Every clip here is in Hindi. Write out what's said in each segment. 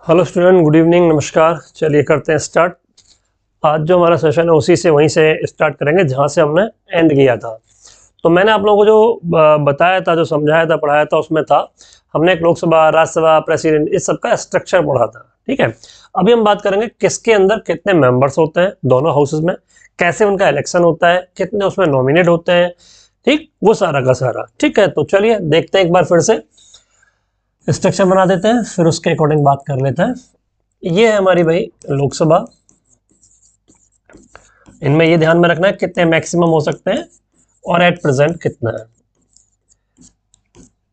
हेलो स्टूडेंट, गुड इवनिंग, नमस्कार। चलिए करते हैं स्टार्ट। आज जो हमारा सेशन है उसी से वहीं से स्टार्ट करेंगे जहाँ से हमने एंड किया था। तो मैंने आप लोगों को जो बताया था, जो समझाया था, पढ़ाया था, उसमें था हमने एक लोकसभा, राज्यसभा, प्रेसिडेंट, इस सब का स्ट्रक्चर पढ़ा था। ठीक है, अभी हम बात करेंगे किसके अंदर कितने मेंबर्स होते हैं दोनों हाउसेज में, कैसे उनका इलेक्शन होता है, कितने उसमें नॉमिनेट होते हैं, ठीक, वो सारा का सारा। ठीक है, तो चलिए देखते हैं, एक बार फिर से स्ट्रक्चर बना देते हैं, फिर उसके अकॉर्डिंग बात कर लेते हैं। ये है हमारी भाई लोकसभा। इनमें ये ध्यान में रखना है कितने मैक्सिमम हो सकते हैं और एट प्रेजेंट कितना है।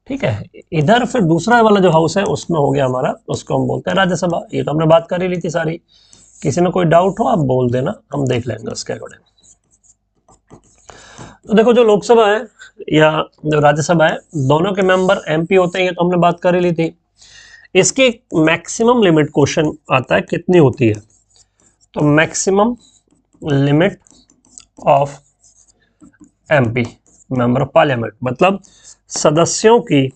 ठीक है, इधर फिर दूसरा वाला जो हाउस है उसमें हो गया हमारा, उसको हम बोलते हैं राज्यसभा। ये तो हमने बात कर ही ली थी सारी। किसी में कोई डाउट हो आप बोल देना, हम देख लेंगे उसके अकॉर्डिंग। तो देखो, जो लोकसभा है या जो राज्यसभा है, दोनों के मेंबर एमपी होते हैं, ये तो हमने बात कर ही ली थी। इसकी मैक्सिमम लिमिट क्वेश्चन आता है कितनी होती है। तो maximum limit of MP, member of parliament, मतलब सदस्यों की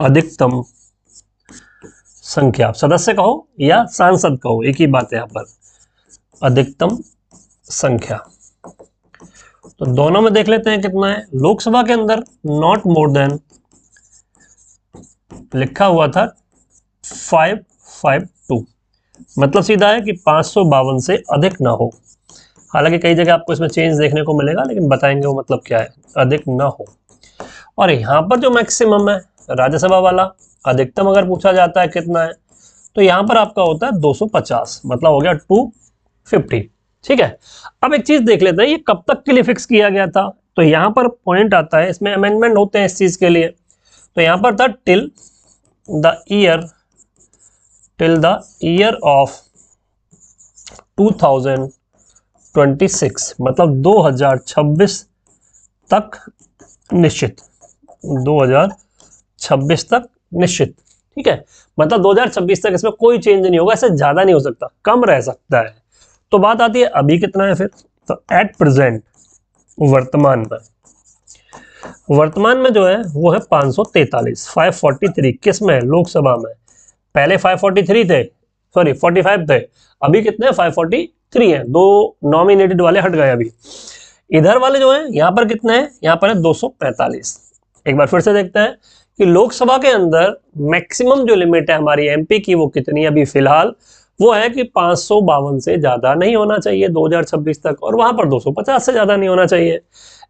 अधिकतम संख्या, सदस्य कहो या सांसद कहो, एक ही बात है यहां पर, अधिकतम संख्या। तो दोनों में देख लेते हैं कितना है। लोकसभा के अंदर नॉट मोर देन लिखा हुआ था 552, मतलब सीधा है कि 552 से अधिक ना हो। हालांकि कई जगह आपको इसमें चेंज देखने को मिलेगा, लेकिन बताएंगे वो मतलब क्या है, अधिक ना हो। और यहाँ पर जो मैक्सिमम है राज्यसभा वाला, अधिकतम अगर पूछा जाता है कितना है, तो यहाँ पर आपका होता है 250, मतलब हो गया 250। ठीक है, अब एक चीज देख लेते हैं, ये कब तक के लिए फिक्स किया गया था। तो यहाँ पर पॉइंट आता है, इसमें अमेंडमेंट होते हैं इस चीज के लिए। तो यहाँ पर था टिल द ईयर ऑफ 2026, मतलब 2026 तक निश्चित, 2026 तक निश्चित। ठीक है, मतलब 2026 तक इसमें कोई चेंज नहीं होगा, इससे ज्यादा नहीं हो सकता, कम रह सकता है। तो बात आती है अभी कितना है फिर। तो एट प्रेजेंट, वर्तमान में जो है वो है 543, 543। किस में? लोकसभा में। पहले 543 थे, सॉरी 45 थे, अभी कितने? 543 है। दो नॉमिनेटेड वाले हट गए अभी। इधर वाले जो है यहाँ पर कितने हैं? यहाँ पर है 245। एक बार फिर से देखते हैं कि लोकसभा के अंदर मैक्सिमम जो लिमिट है हमारी एमपी की, वो कितनी है अभी फिलहाल, वो है कि 552 से ज्यादा नहीं होना चाहिए 2026 तक, और वहां पर 250 से ज्यादा नहीं होना चाहिए।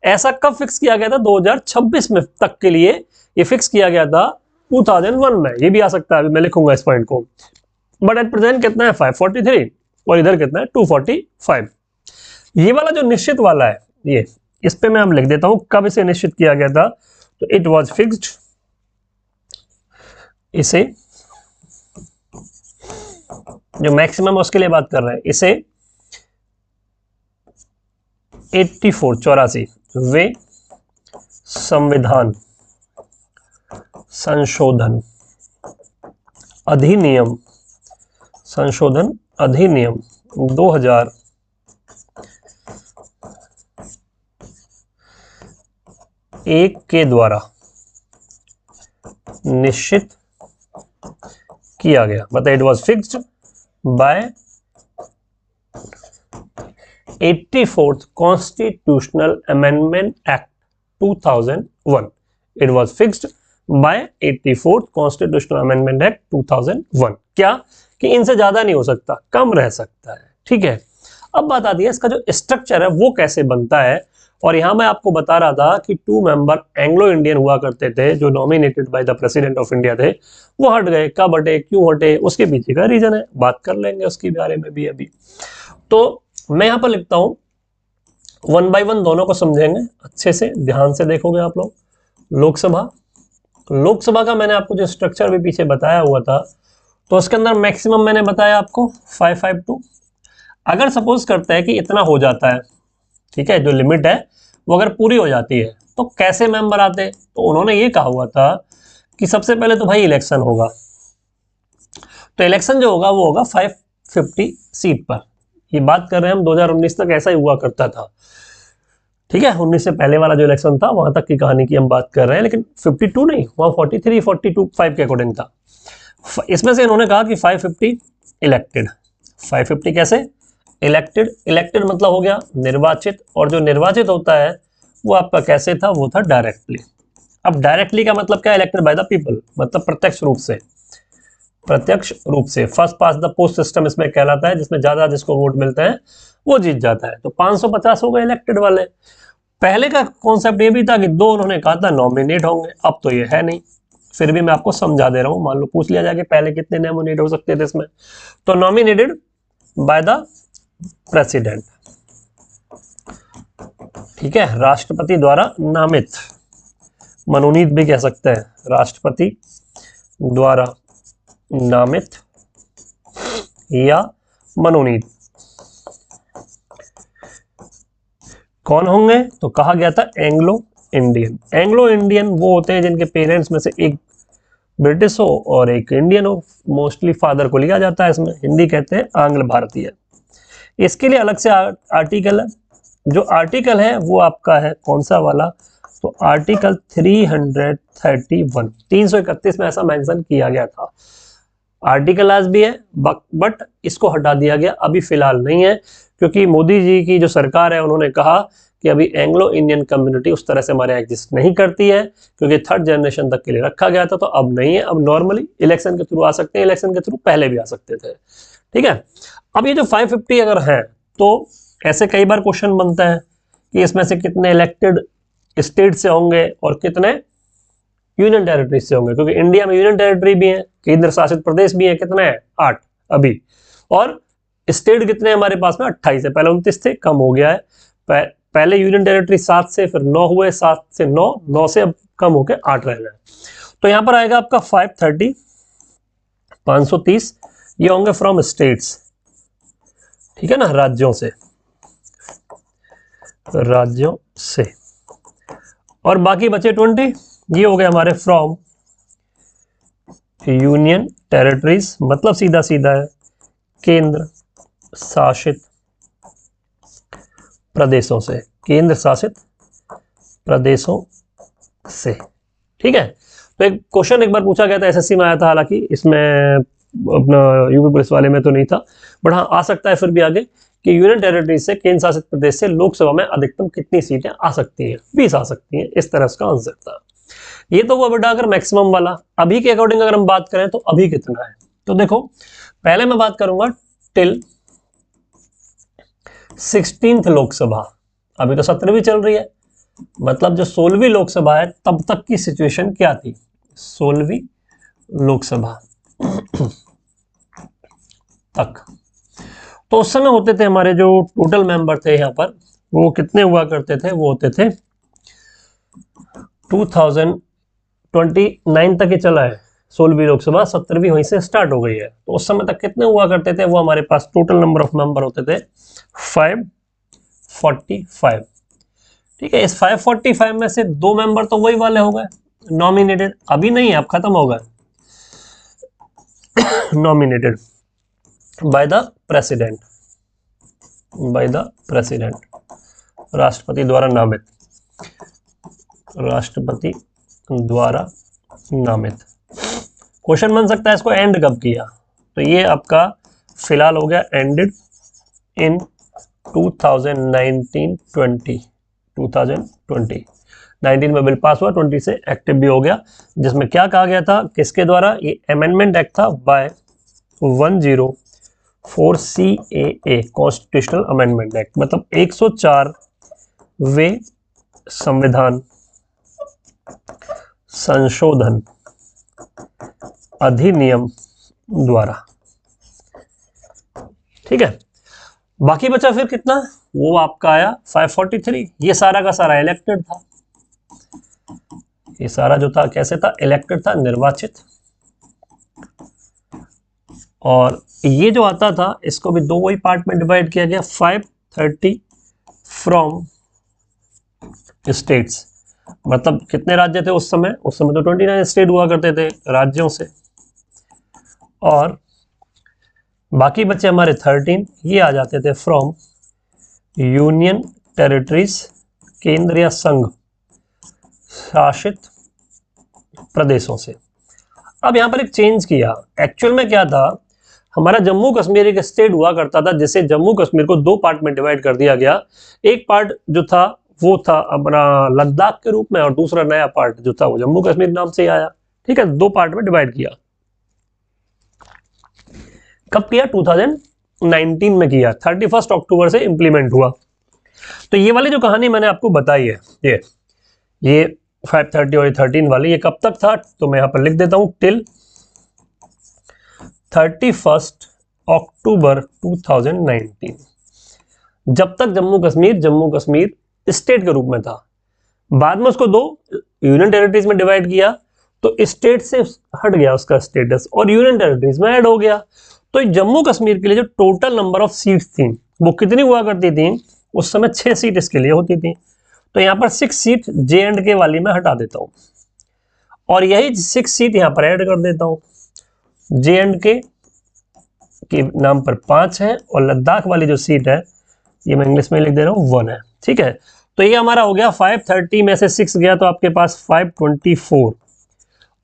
ऐसा कब फिक्स किया गया था? 2026 में तक के लिए ये फिक्स किया गया था 2001 में। ये भी आ सकता है, अभी मैं लिखूंगा इस पॉइंट को। बट एट प्रेजेंट कितना है? 543, और इधर कितना है? 245। ये वाला जो निश्चित वाला है, ये इस पे मैं हम लिख देता हूं कब इसे निश्चित किया गया था। तो इट वाज फिक्स्ड, इसे जो मैक्सिमम उसके लिए बात कर रहे हैं, इसे 84 वे संविधान संशोधन अधिनियम 2001 के द्वारा निश्चित किया गया। मतलब it was fixed by 84th Constitutional Amendment Act 2001. It was fixed by 84th Constitutional Amendment Act 2001. क्या कि इनसे ज्यादा नहीं हो सकता, कम रह सकता है। ठीक है, अब बात आती है इसका जो स्ट्रक्चर है वो कैसे बनता है। और यहां मैं आपको बता रहा था कि 2 मेंबर एंग्लो इंडियन हुआ करते थे जो nominated by the president of India थे, वो हट गए। कब हटे, क्यों हटे, उसके पीछे का रीजन है, बात कर लेंगे उसके बारे में भी अभी। तो मैं यहां पर लिखता हूं, 1 बाय 1 दोनों को समझेंगे अच्छे से, ध्यान से देखोगे आप लोग। लोकसभा का मैंने आपको जो स्ट्रक्चर भी पीछे बताया हुआ था, तो उसके अंदर मैक्सिमम मैंने बताया आपको 552। अगर सपोज करते हैं कि इतना हो जाता है, ठीक है, जो लिमिट है वो अगर पूरी हो जाती है, तो कैसे मेंबर आते? तो उन्होंने ये कहा हुआ था कि सबसे पहले तो भाई इलेक्शन होगा। तो इलेक्शन जो होगा वो होगा 550 सीट पर। ये बात कर रहे हैं हम 2019 तक ऐसा ही हुआ करता था। ठीक है, 19 से पहले वाला जो इलेक्शन था वहां तक की कहानी की हम बात कर रहे हैं, लेकिन 52 नहीं, वहां 43, 42, 5 के अकॉर्डिंग था। इसमें से इन्होंने कहा कि 550 इलेक्टेड। 550 कैसे इलेक्टेड? इलेक्टेड मतलब हो गया निर्वाचित, और जो निर्वाचित होता है वो आपका कैसे था? वो था डायरेक्टली। अब डायरेक्टली का मतलब क्या? इलेक्टेड बाय द पीपल, मतलब प्रत्यक्ष रूप से। प्रत्यक्ष रूप से first pass the post system इसमें कहलाता है, जिसमें ज्यादा जिसको वोट मिलते हैं वो जीत जाता है। तो 550 हो गए इलेक्टेड वाले। पहले का कॉन्सेप्ट ये भी था कि दो उन्होंने कहा था नॉमिनेट होंगे, अब तो ये है नहीं। फिर भी मैं आपको समझा दे रहा हूं, मान लो पूछ लिया जाए कि पहले कितने नॉमिनेट हो सकते थे इसमें, तो नॉमिनेटेड बाय द प्रेसिडेंट, ठीक है, राष्ट्रपति द्वारा नामित, मनोनीत भी कह सकते हैं, राष्ट्रपति द्वारा नामित या मनोनीत। कौन होंगे? तो कहा गया था एंग्लो इंडियन। एंग्लो इंडियन वो होते हैं जिनके पेरेंट्स में से एक ब्रिटिश हो और एक इंडियन हो। मोस्टली फादर को लिया जाता है इसमें, हिंदी कहते हैं आंग्ल भारतीय। इसके लिए अलग से आर्टिकल है। जो आर्टिकल है वो आपका है कौन सा वाला? तो आर्टिकल 331, 331 में ऐसा मेंशन किया गया था। आर्टिकल आज भी है बट इसको हटा दिया गया, अभी फिलहाल नहीं है, क्योंकि मोदी जी की जो सरकार है उन्होंने कहा कि अभी एंग्लो इंडियन कम्युनिटी उस तरह से हमारे एग्जिस्ट नहीं करती है, क्योंकि थर्ड जनरेशन तक के लिए रखा गया था, तो अब नहीं है। अब नॉर्मली इलेक्शन के थ्रू आ सकते हैं, इलेक्शन के थ्रू पहले भी आ सकते थे, ठीक है। अब ये जो 550 अगर है, तो ऐसे कई बार क्वेश्चन बनता है कि इसमें से कितने इलेक्टेड स्टेट से होंगे और कितने यूनियन टेरिटरी से होंगे, क्योंकि इंडिया में यूनियन टेरिटरी भी है, केंद्र शासित प्रदेश भी है। कितने हैं? 8 अभी। और स्टेट कितने हमारे पास में? 28 है। पहले 29 थे, कम हो गया है। पहले यूनियन टेरिटरी 7 से, फिर 9 हुए, 7 से 9, 9 से अब कम होकर 8 रह गए। तो यहां पर आएगा आपका 530, ये होंगे फ्रॉम स्टेट्स, ठीक है ना, राज्यों से, राज्यों से। और बाकी बचे 20, ये हो गए हमारे फ्रॉम यूनियन टेरिटरीज, मतलब सीधा सीधा है केंद्र शासित प्रदेशों से, केंद्र शासित प्रदेशों से, ठीक है। तो एक क्वेश्चन एक बार पूछा गया था, एसएससी में आया था, हालांकि इसमें अपना यूपी पुलिस वाले में तो नहीं था, बट हाँ आ सकता है फिर भी आगे, कि यूनियन टेरिटरी से, केंद्र शासित प्रदेश से लोकसभा में अधिकतम कितनी सीटें आ सकती हैं? 20 आ सकती हैं, इस तरह उसका आंसर था। ये तो वो बेटा अगर मैक्सिमम वाला। अभी के अकॉर्डिंग अगर हम बात करें तो अभी कितना है, तो देखो पहले मैं बात करूंगा टिल 16th लोकसभा, अभी तो 17वीं चल रही है, मतलब जो 16वीं लोकसभा है तब तक की सिचुएशन क्या थी? 16वीं लोकसभा तक तो उस समय होते थे हमारे जो टोटल मेंबर थे यहाँ पर, वो कितने हुआ करते थे? वो होते थे 2029 तक ही चला है 16वीं लोकसभा, 17वीं वहीं से स्टार्ट हो गई है। तो उस समय तक कितने हुआ करते थे? वो हमारे पास टोटल नंबर ऑफ मेंबर होते थे 545, ठीक है। इस 545 में से 2 मेंबर तो वही वाले हो गए नॉमिनेटेड, अभी नहीं है, अब खत्म हो गए nominated by the president, bye the president, राष्ट्रपति द्वारा नामित, राष्ट्रपति द्वारा नामित। क्वेश्चन बन सकता है इसको एंड कब किया? तो ये आपका फिलहाल हो गया एंडेड इन 2019-20, 19 में बिल पास हुआ, 20 से एक्टिव भी हो गया, जिसमें क्या कहा गया था? किसके द्वारा? ये अमेंडमेंट एक्ट था by 104 CAA, constitutional amendment act, मतलब 104वें संविधान संशोधन अधिनियम द्वारा, ठीक है। बाकी बचा फिर कितना? वो आपका आया 543, ये सारा का सारा इलेक्टेड था, ये सारा जो था कैसे था? इलेक्टेड था, निर्वाचित। और ये जो आता था इसको भी 2 वही पार्ट में डिवाइड किया गया, 530 फ्रॉम स्टेट्स, मतलब कितने राज्य थे उस समय? उस समय तो 29 स्टेट हुआ करते थे राज्यों से, और बाकी बच्चे हमारे 13, ये आ जाते थे फ्रॉम यूनियन टेरिटरीज, केंद्र या संघ शासित प्रदेशों से। अब यहाँ पर एक चेंज किया। एक्चुअल में क्या था, हमारा जम्मू कश्मीर एक स्टेट हुआ करता था, जिसे जम्मू कश्मीर को दो पार्ट में डिवाइड कर दिया गया। एक पार्ट जो था वो था अपना लद्दाख के रूप में, और दूसरा नया पार्ट जो था वो जम्मू कश्मीर नाम से आया। ठीक है, दो पार्ट में डिवाइड किया। कब किया? 2019 में किया, 31 अक्टूबर से इंप्लीमेंट हुआ। तो ये वाली जो कहानी मैंने आपको बताई है, ये 530 और 13 वाली, ये कब तक था? तो मैं यहां पर लिख देता हूं, टिल 31 अक्टूबर 2019, जब तक जम्मू कश्मीर स्टेट के रूप में था। बाद में उसको दो यूनियन टेरिटरीज में डिवाइड किया, तो स्टेट से हट गया उसका स्टेटस और यूनियन टेरिटरीज में ऐड हो गया। तो जम्मू कश्मीर के लिए जो टोटल नंबर ऑफ सीट्स थी वो कितनी हुआ करती थी? उस समय 6 सीट इसके लिए होती थी। तो यहाँ पर 6 सीट J&K वाली में हटा देता हूँ, और यही 6 सीट यहाँ पर ऐड कर देता हूँ। J&K के नाम पर 5 है, और लद्दाख वाली जो सीट है ये मैं इंग्लिश में लिख दे रहा हूँ 1 है। ठीक है, तो ये हमारा हो गया 530 में से 6 गया तो आपके पास 524,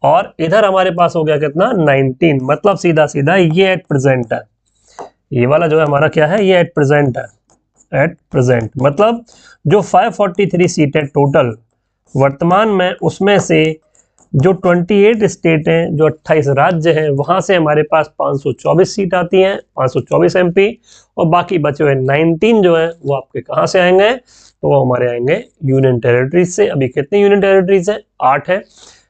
और इधर हमारे पास हो गया कितना? 19। मतलब सीधा सीधा ये एट प्रेजेंट है, ये वाला जो है हमारा क्या है, ये एट प्रेजेंट है। एट प्रेजेंट मतलब जो 543 सीट है टोटल वर्तमान में, उसमें से जो 28 स्टेट हैं, जो 28 राज्य हैं, वहां से हमारे पास 524 सीट आती हैं, 524 MP, और बाकी बचे हुए 19 जो है वो आपके कहाँ से आएंगे? तो वो हमारे आएंगे यूनियन टेरिटरीज से। अभी कितनी यूनियन टेरिटरीज है? 8 है,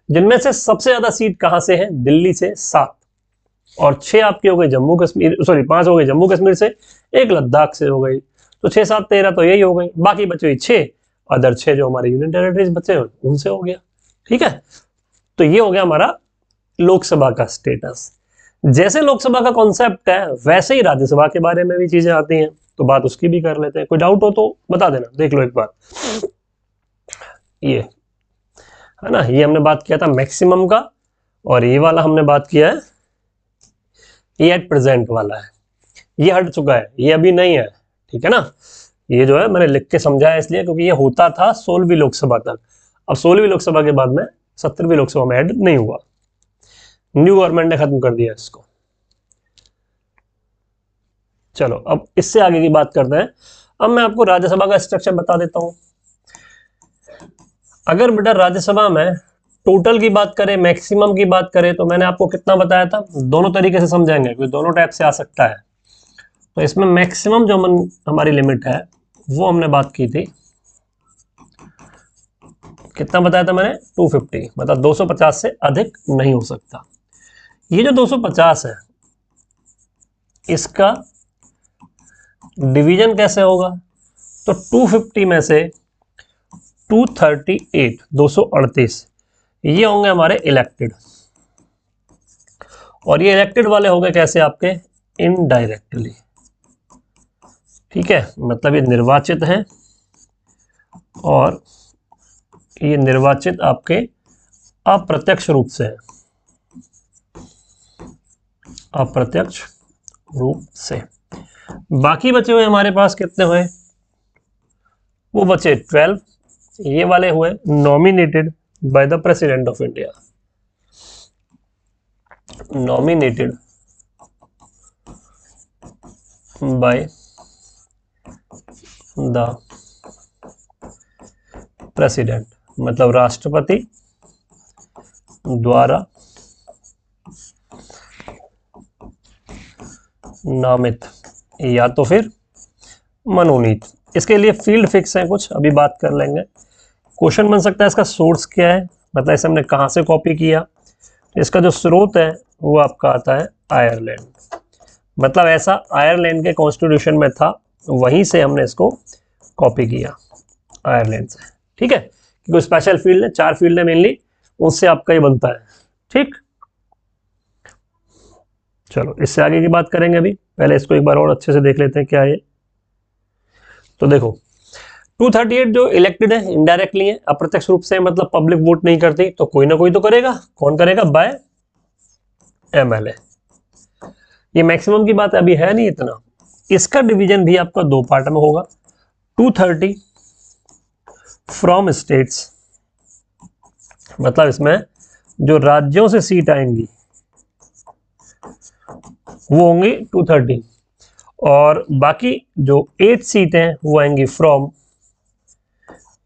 जिनमें से सबसे ज्यादा सीट कहां से है? दिल्ली से 7, और 6 आपकी हो गई जम्मू कश्मीर, सॉरी 5 हो गई जम्मू कश्मीर से, एक लद्दाख से हो गई। तो 6 7 13 तो यही हो गई, बाकी बचे हुई 6 अदर 6 जो हमारे यूनियन टेरिटरीज बचे हैं उनसे हो गया। ठीक है, तो ये हो गया हमारा लोकसभा का स्टेटस। जैसे लोकसभा का कॉन्सेप्ट है वैसे ही राज्यसभा के बारे में भी चीजें आती हैं, तो बात उसकी भी कर लेते हैं। कोई डाउट हो तो बता देना, देख लो एक बार। ये है ना, ये हमने बात किया था मैक्सिमम का, और ये वाला हमने बात किया है ये एट प्रेजेंट वाला है, ये हट चुका है, ये अभी नहीं है। ठीक है ना, ये जो है मैंने लिख के समझाया इसलिए क्योंकि ये होता था 16वीं लोकसभा तक। अब 16वीं लोकसभा के बाद में 17वीं लोकसभा में ऐड नहीं हुआ, न्यू गवर्नमेंट ने खत्म कर दिया इसको। चलो अब इससे आगे की बात करते हैं। अब मैं आपको राज्यसभा का स्ट्रक्चर बता देता हूं। अगर बेटा राज्यसभा में टोटल की बात करें, मैक्सिमम की बात करें, तो मैंने आपको कितना बताया था? दोनों तरीके से समझाएंगे, क्योंकि दोनों टाइप से आ सकता है। तो इसमें मैक्सिमम जो हमारी लिमिट है वो हमने बात की थी, कितना बताया था मैंने? 250, मतलब 250 से अधिक नहीं हो सकता। ये जो 250 है इसका डिवीजन कैसे होगा? तो 250 में से 238 238 ये होंगे हमारे इलेक्टेड, और ये इलेक्टेड वाले होंगे कैसे? आपके इनडायरेक्टली। ठीक है, मतलब ये निर्वाचित हैं, और ये निर्वाचित आपके अप्रत्यक्ष रूप से है, अप्रत्यक्ष रूप से। बाकी बचे हुए हमारे पास कितने हुए? वो बचे 12, ये वाले हुए nominated by the president of India, nominated by the president, मतलब राष्ट्रपति द्वारा नामित या तो फिर मनोनीत। इसके लिए फील्ड फिक्स है कुछ, अभी बात कर लेंगे। क्वेश्चन बन सकता है इसका सोर्स क्या है, मतलब इसे हमने कहाँ से कॉपी किया। तो इसका जो स्रोत है वो आपका आता है आयरलैंड, मतलब ऐसा आयरलैंड के कॉन्स्टिट्यूशन में था, वहीं से हमने इसको कॉपी किया, आयरलैंड से। ठीक है, क्योंकि स्पेशल फील्ड है, 4 फील्ड है मेनली, उससे आपका ही बनता है। ठीक, चलो इससे आगे की बात करेंगे। अभी पहले इसको एक बार और अच्छे से देख लेते हैं क्या है। तो देखो 238 जो इलेक्टेड है इनडायरेक्टली है, अप्रत्यक्ष रूप से, मतलब पब्लिक वोट नहीं करती, तो कोई ना कोई तो करेगा। कौन करेगा? Bye MLA। ये मैक्सिमम की बात अभी है नहीं इतना। इसका डिवीजन भी आपका 2 पार्ट में होगा। 230 फ्रॉम स्टेट्स, मतलब इसमें जो राज्यों से सीट आएंगी वो होंगी 230, और बाकी जो 8 सीट हैं वो आएंगी फ्रॉम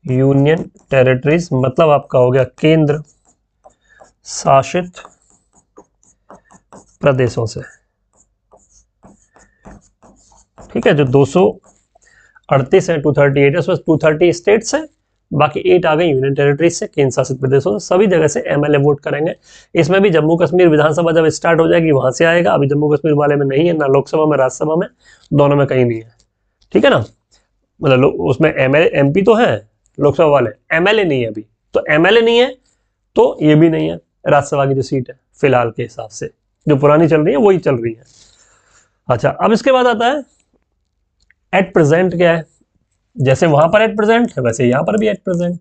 यूनियन टेरिटरीज, मतलब आपका हो गया केंद्र शासित प्रदेशों से। ठीक है, जो 238 है, 238 है, उसमें 230 स्टेट्स है, बाकी 8 आ गए यूनियन टेरिटरीज से, केंद्र शासित प्रदेशों से। सभी जगह से एमएलए वोट करेंगे। इसमें भी जम्मू कश्मीर विधानसभा जब स्टार्ट हो जाएगी वहां से आएगा, अभी जम्मू कश्मीर वाले में नहीं है, ना लोकसभा में, राज्यसभा में, दोनों में कहीं नहीं है। ठीक है ना, मतलब उसमें एमएलए एमपी तो है लोकसभा वाले, एमएलए नहीं है अभी, तो एमएलए नहीं है तो ये भी नहीं है राज्यसभा की जो सीट है फिलहाल के हिसाब से, जो पुरानी चल रही है वही चल रही है। अच्छा, अब इसके बाद आता है एट प्रेजेंट क्या है। जैसे वहां पर एट प्रेजेंट है वैसे यहां पर भी एट प्रेजेंट,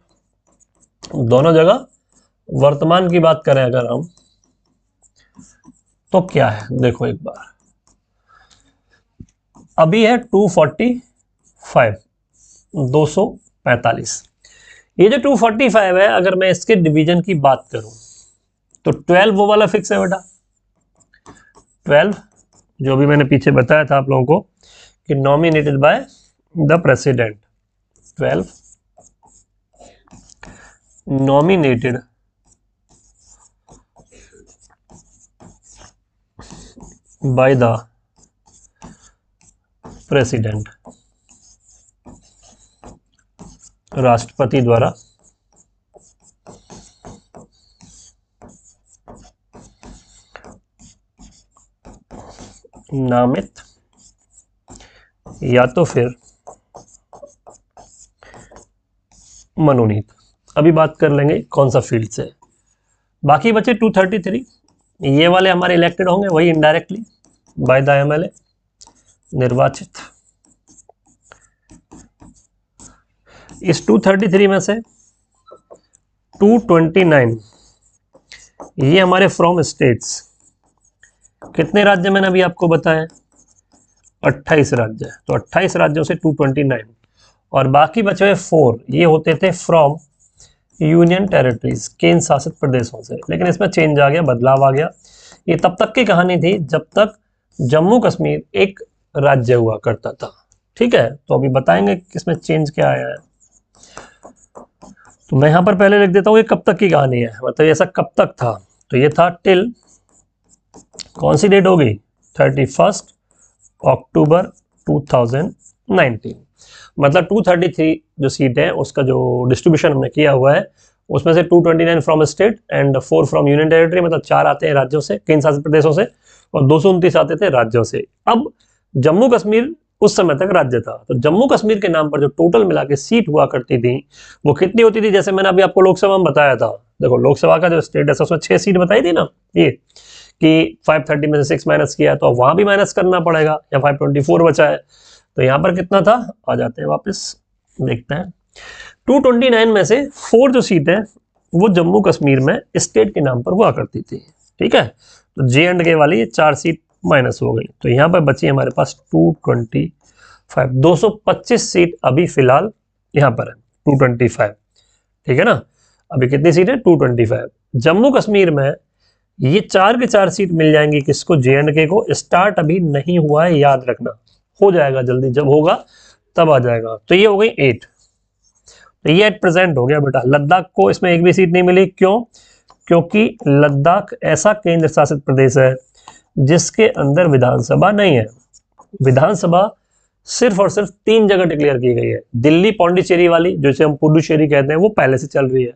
दोनों जगह वर्तमान की बात करें अगर हम तो क्या है, देखो एक बार, अभी है 245, 245। ये जो 245 है, अगर मैं इसके डिवीजन की बात करूं तो 12 वो वाला फिक्स है बेटा, 12 जो भी मैंने पीछे बताया था आप लोगों को कि nominated by the president, 12 nominated by the president, राष्ट्रपति द्वारा नामित या तो फिर मनोनीत। अभी बात कर लेंगे कौन सा फील्ड से। बाकी बचे 233, ये वाले हमारे इलेक्टेड होंगे, वही इनडायरेक्टली बाय द एमएलए निर्वाचित। इस 233 में से 229 ये हमारे फ्रॉम स्टेट्स, कितने राज्य मैंने अभी आपको बताया, 28 राज्य, तो 28 राज्यों से 229, और बाकी बचे हुए 4 ये होते थे फ्रॉम यूनियन टेरिटरीज, केंद्र शासित प्रदेशों से। लेकिन इसमें चेंज आ गया, बदलाव आ गया। ये तब तक की कहानी थी जब तक जम्मू कश्मीर एक राज्य हुआ करता था। ठीक है, तो अभी बताएंगे किसमें चेंज क्या आया है। तो मैं यहां पर पहले लिख देता हूं ये कब तक की कहानी है, मतलब ऐसा कब तक था, तो ये था टिल कौन सी डेट हो गई, 31 अक्टूबर 2019। मतलब 233 जो सीट है उसका जो डिस्ट्रीब्यूशन हमने किया हुआ है उसमें से 229 from state and 4 from union territory, मतलब 4 आते हैं राज्यों से, केंद्र शासित प्रदेशों से, और 229 आते थे राज्यों से। अब जम्मू कश्मीर उस समय तक राज्य था, तो जम्मू कश्मीर के नाम पर जो टोटल मिला के सीट हुआ करती थी वो कितनी होती थी, जैसे मैंने अभी आपको लोकसभा में बताया था। देखो लोकसभा का जो स्टेट है उसमें 6 सीट बताई थी ना, ये कि 530 में से 6 माइनस किया, तो वहां भी माइनस करना पड़ेगा, या 524 बचा है, तो यहां पर कितना था, आ जाते हैं वापस देखते हैं। 229 में से 4 जो सीट है वो जम्मू कश्मीर में स्टेट के नाम पर हुआ करती थी। ठीक है, तो जे एंड के वाली 4 सीट माइनस हो गई, तो यहां पर बची हमारे पास 225, 225 सीट अभी फिलहाल यहां पर है, 225। ठीक है ना, अभी कितनी सीट है, 225। जम्मू कश्मीर में ये 4 के 4 सीट मिल जाएंगी किसको, जे एंड के को। स्टार्ट अभी नहीं हुआ है, याद रखना, हो जाएगा जल्दी, जब होगा तब आ जाएगा। तो ये हो गई 8, तो ये एट प्रेजेंट हो गया बेटा। लद्दाख को इसमें एक भी सीट नहीं मिली, क्यों, क्योंकि लद्दाख ऐसा केंद्र शासित प्रदेश है जिसके अंदर विधानसभा नहीं है। विधानसभा सिर्फ और सिर्फ 3 जगह डिक्लेयर की गई है, दिल्ली पौंडीचेरी वाली जिसे हम पुडुचेरी कहते हैं वो पहले से चल रही है,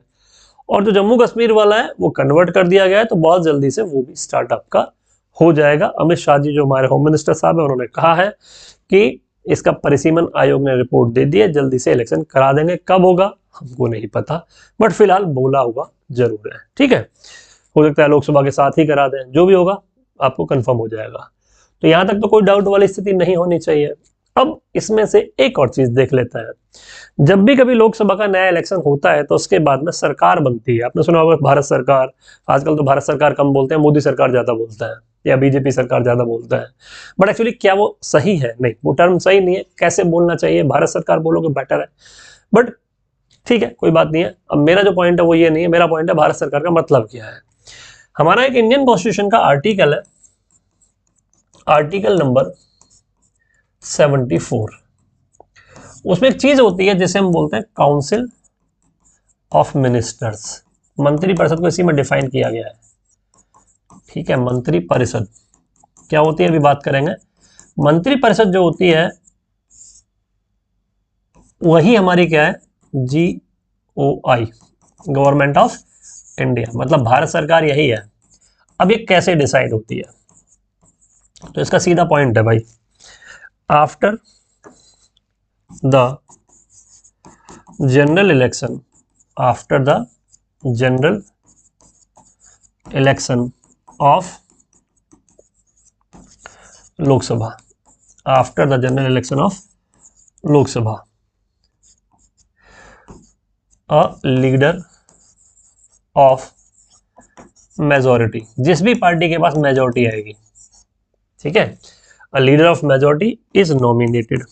और जो जम्मू कश्मीर वाला है वो कन्वर्ट कर दिया गया है, तो बहुत जल्दी से वो भी स्टार्टअप का हो जाएगा। अमित शाह जी जो हमारे होम मिनिस्टर साहब है उन्होंने कहा है कि इसका परिसीमन आयोग ने रिपोर्ट दे दी है, जल्दी से इलेक्शन करा देंगे। कब होगा हमको नहीं पता, बट फिलहाल बोला हुआ जरूर है। ठीक है, हो सकता है लोकसभा के साथ ही करा दें, जो भी होगा आपको कंफर्म हो जाएगा। तो यहां तक तो कोई डाउट वाली स्थिति नहीं होनी चाहिए। अब इसमें से एक और चीज देख लेते हैं, जब भी कभी लोकसभा का नया इलेक्शन होता है तो उसके बाद में सरकार बनती है। आपने सुना होगा भारत सरकार, आजकल तो भारत सरकार कम बोलते हैं, मोदी सरकार ज्यादा बोलता है, या बीजेपी सरकार ज्यादा बोलता है, बट एक्चुअली क्या वो सही है, नहीं, वो टर्म सही नहीं है। कैसे बोलना चाहिए, भारत सरकार बोलोगे बेटर है, बट ठीक है कोई बात नहीं है। अब मेरा जो पॉइंट है वो ये नहीं है, मेरा पॉइंट है भारत सरकार का मतलब क्या है। हमारा एक इंडियन कॉन्स्टिट्यूशन का आर्टिकल है, आर्टिकल नंबर 74, उसमें एक चीज होती है जिसे हम बोलते हैं काउंसिल ऑफ मिनिस्टर्स। मंत्री परिषद को इसी में डिफाइन किया गया है, ठीक है। मंत्री परिषद क्या होती है अभी बात करेंगे। मंत्री परिषद जो होती है वही हमारी क्या है, GOI, गवर्नमेंट ऑफ इंडिया, मतलब भारत सरकार यही है। अब ये कैसे डिसाइड होती है, तो इसका सीधा पॉइंट है भाई, after the general election, after the general election of Lok Sabha, after the general election of Lok Sabha, a leader of majority, जिस भी पार्टी के पास मेजोरिटी आएगी, ठीक है, a leader of majority is nominated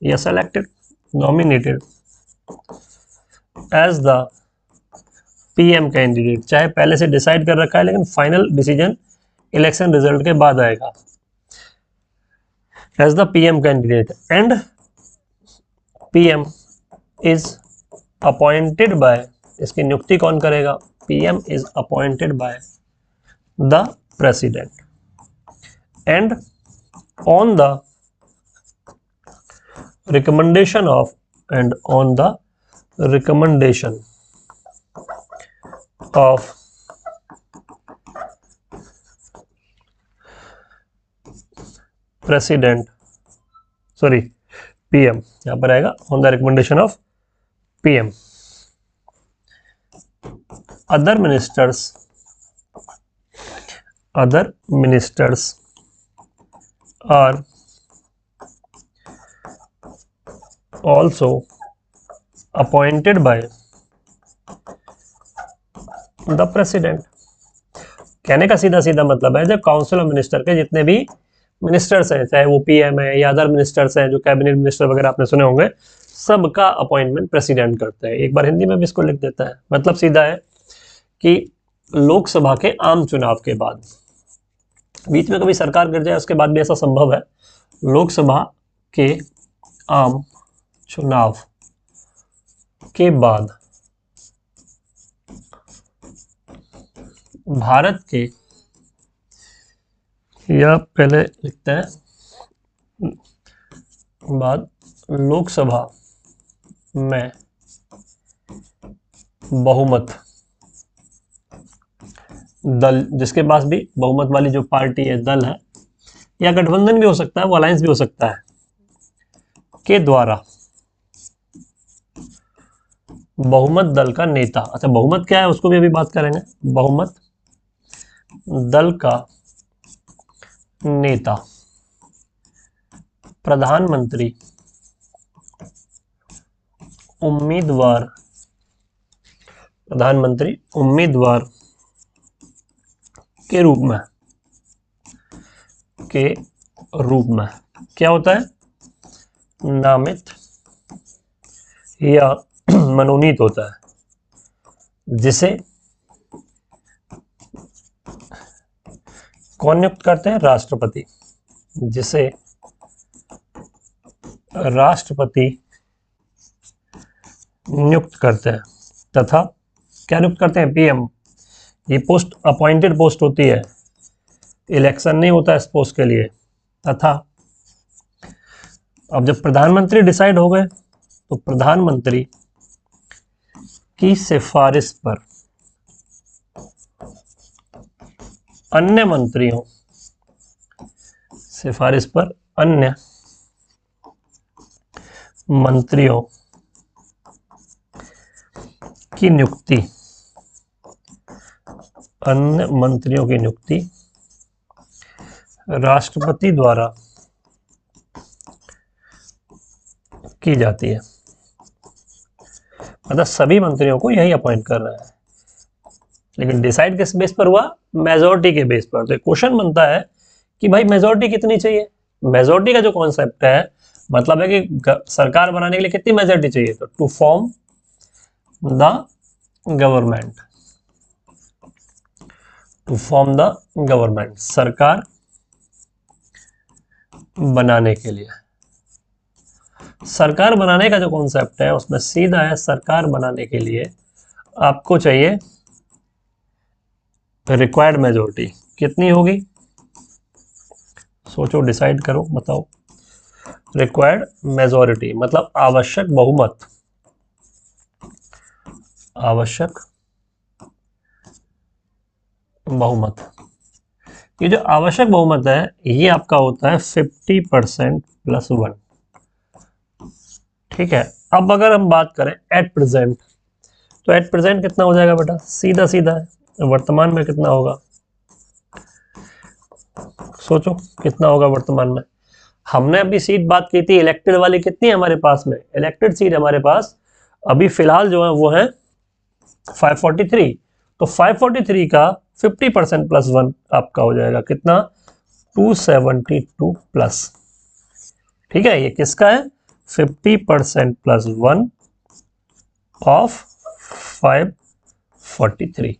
या selected, nominated as the PM candidate, चाहे पहले से डिसाइड कर रखा है लेकिन फाइनल डिसीजन इलेक्शन रिजल्ट के बाद आएगा, as the PM candidate, and PM is appointed by, इसकी नियुक्ति कौन करेगा, PM is appointed by the president, and on the recommendation of, and on the recommendation of president, sorry PM, यहां पर आएगा on the recommendation of PM, other ministers are also appointed by the president। कहने का सीधा सीधा मतलब है, जब काउंसिल ऑफ मिनिस्टर के जितने भी मिनिस्टर्स हैं, चाहे वो PM है या अदर मिनिस्टर्स हैं, जो कैबिनेट मिनिस्टर वगैरह आपने सुने होंगे, सबका अपॉइंटमेंट प्रेसिडेंट करता है। एक बार हिंदी में भी इसको लिख देता है, मतलब सीधा है कि लोकसभा के आम चुनाव के बाद, बीच में कभी सरकार गिर जाए उसके बाद भी ऐसा संभव है, लोकसभा के आम चुनाव के बाद भारत के, या पहले लिखते हैं बाद, लोकसभा में बहुमत दल, जिसके पास भी बहुमत वाली जो पार्टी है, दल है, या गठबंधन भी हो सकता है, वो अलायंस भी हो सकता है, के द्वारा बहुमत दल का नेता, अच्छा बहुमत क्या है उसको भी अभी बात करेंगे, बहुमत दल का नेता प्रधानमंत्री उम्मीदवार, प्रधानमंत्री उम्मीदवार के रूप में क्या होता है, नामित या मनोनीत होता है, जिसे कौन नियुक्त करते हैं, राष्ट्रपति, जिसे राष्ट्रपति नियुक्त करते हैं, तथा क्या नियुक्त करते हैं, PM। ये पोस्ट अपॉइंटेड पोस्ट होती है, इलेक्शन नहीं होता इस पोस्ट के लिए, तथा अब जब प्रधानमंत्री डिसाइड हो गए तो प्रधानमंत्री की सिफारिश पर अन्य मंत्रियों, सिफारिश पर अन्य मंत्रियों की नियुक्ति, अन्य मंत्रियों की नियुक्ति राष्ट्रपति द्वारा की जाती है, मतलब सभी मंत्रियों को यही अपॉइंट कर रहा है, लेकिन डिसाइड किस बेस पर हुआ, मेजोरिटी के बेस पर। तो क्वेश्चन बनता है कि भाई मेजोरिटी कितनी चाहिए, मेजोरिटी का जो कॉन्सेप्ट है मतलब है कि सरकार बनाने के लिए कितनी मेजोरिटी चाहिए, तो to form the government, to form the government, सरकार बनाने के लिए। सरकार बनाने का जो कॉन्सेप्ट है उसमें सीधा है, सरकार बनाने के लिए आपको चाहिए रिक्वायर्ड मेजोरिटी। कितनी होगी सोचो, डिसाइड करो, बताओ। रिक्वायर्ड मेजोरिटी मतलब आवश्यक बहुमत। आवश्यक बहुमत, ये जो आवश्यक बहुमत है ये आपका होता है 50% प्लस 1। ठीक है, अब अगर हम बात करें एट प्रेजेंट, तो एट प्रेजेंट कितना हो जाएगा बेटा, सीधा सीधा है, वर्तमान में कितना होगा, सोचो कितना होगा वर्तमान में। हमने अभी सीट बात की थी इलेक्टेड वाली, कितनी है हमारे पास में, इलेक्टेड सीट हमारे पास अभी फिलहाल जो है वो है 543। तो 543 का 50% प्लस 1 आपका हो जाएगा कितना, 272 प्लस। ठीक है, ये किसका है, 50% प्लस 1 ऑफ 543।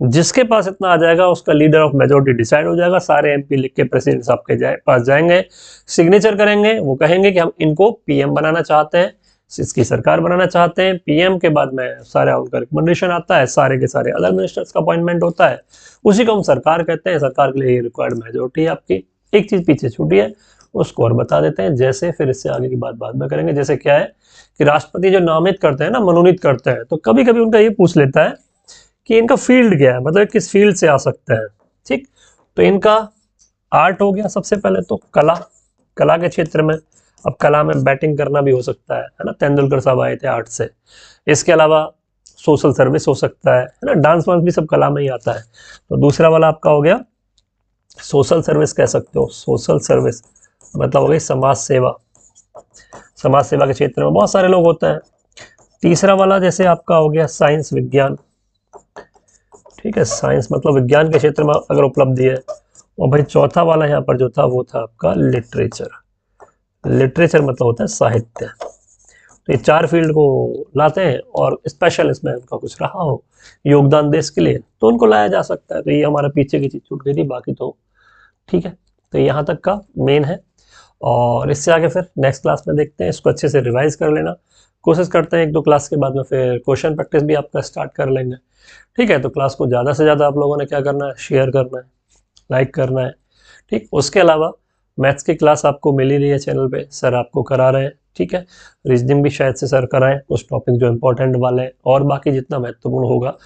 जिसके पास इतना आ जाएगा उसका लीडर ऑफ मेजोरिटी डिसाइड हो जाएगा। सारे एमपी लिख के प्रेसिडेंट साहब के पास जाएंगे, सिग्नेचर करेंगे, वो कहेंगे कि हम इनको पीएम बनाना चाहते हैं, इसकी सरकार बनाना चाहते हैं। पीएम के बाद में सारा उनका रिकमेंडेशन आता है, सारे के सारे अदर मिनिस्टर्स का अपॉइंटमेंट होता है, उसी को हम सरकार कहते हैं। सरकार के लिए रिक्वायर्ड मेजोरिटी है आपकी। एक चीज पीछे छूटी है, उसको और बता देते हैं, जैसे फिर इससे आगे की बात बाद में करेंगे। जैसे क्या है कि राष्ट्रपति जो नामित करते हैं ना, मनोनीत करते हैं, तो कभी कभी उनका ये पूछ लेता है कि इनका फील्ड क्या है, मतलब किस फील्ड से आ सकते हैं। ठीक, तो इनका आर्ट हो गया सबसे पहले, तो कला, कला के क्षेत्र में। अब कला में बैटिंग करना भी हो सकता है ना, तेंदुलकर साहब आए थे आर्ट से। इसके अलावा सोशल सर्विस हो सकता है ना, डांस वांस भी सब कला में ही आता है। तो दूसरा वाला आपका हो गया सोशल सर्विस, कह सकते हो सोशल सर्विस मतलब हो गई समाज सेवा। समाज सेवा के क्षेत्र में बहुत सारे लोग होते हैं। तीसरा वाला जैसे आपका हो गया साइंस विज्ञान। ठीक है, साइंस मतलब विज्ञान के क्षेत्र में अगर उपलब्धि है। और भाई चौथा वाला यहाँ पर जो था वो था आपका लिटरेचर। लिटरेचर मतलब होता है साहित्य। तो ये चार फील्ड को लाते हैं और स्पेशल इसमें उनका कुछ रहा हो योगदान देश के लिए तो उनको लाया जा सकता है। तो ये हमारा पीछे की चीज छूट गई थी, बाकी तो ठीक है। तो यहाँ तक का मेन है, और इससे आगे फिर नेक्स्ट क्लास में देखते हैं। इसको अच्छे से रिवाइज कर लेना, कोशिश करते हैं एक दो क्लास के बाद में फिर क्वेश्चन प्रैक्टिस भी आपका स्टार्ट कर लेंगे। ठीक है, तो क्लास को ज़्यादा से ज़्यादा आप लोगों ने क्या करना है, शेयर करना है, लाइक करना है। ठीक, उसके अलावा मैथ्स की क्लास आपको मिल ही रही है चैनल पे, सर आपको करा रहे हैं। ठीक है, रीजनिंग भी शायद से सर कराएं, उस टॉपिक जो इंपॉर्टेंट वाले हैं, और बाकी जितना महत्वपूर्ण होगा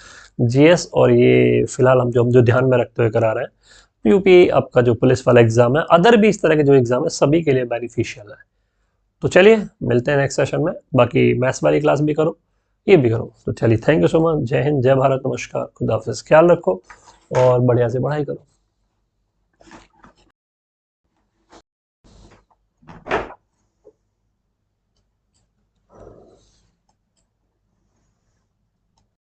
जीएस, और ये फिलहाल हम जो ध्यान में रखते हुए करा रहे हैं यूपी आपका जो पुलिस वाला एग्जाम है, अदर भी इस तरह के जो एग्जाम है सभी के लिए बेनिफिशियल है। तो चलिए मिलते हैं नेक्स्ट सेशन में, बाकी मैथ्स वाली क्लास भी करो, ये भी करो। तो चलिए, थैंक यू सो मच, जय हिंद, जय भारत, नमस्कार, खुदा हाफिज़, ख्याल रखो और बढ़िया से पढ़ाई करो।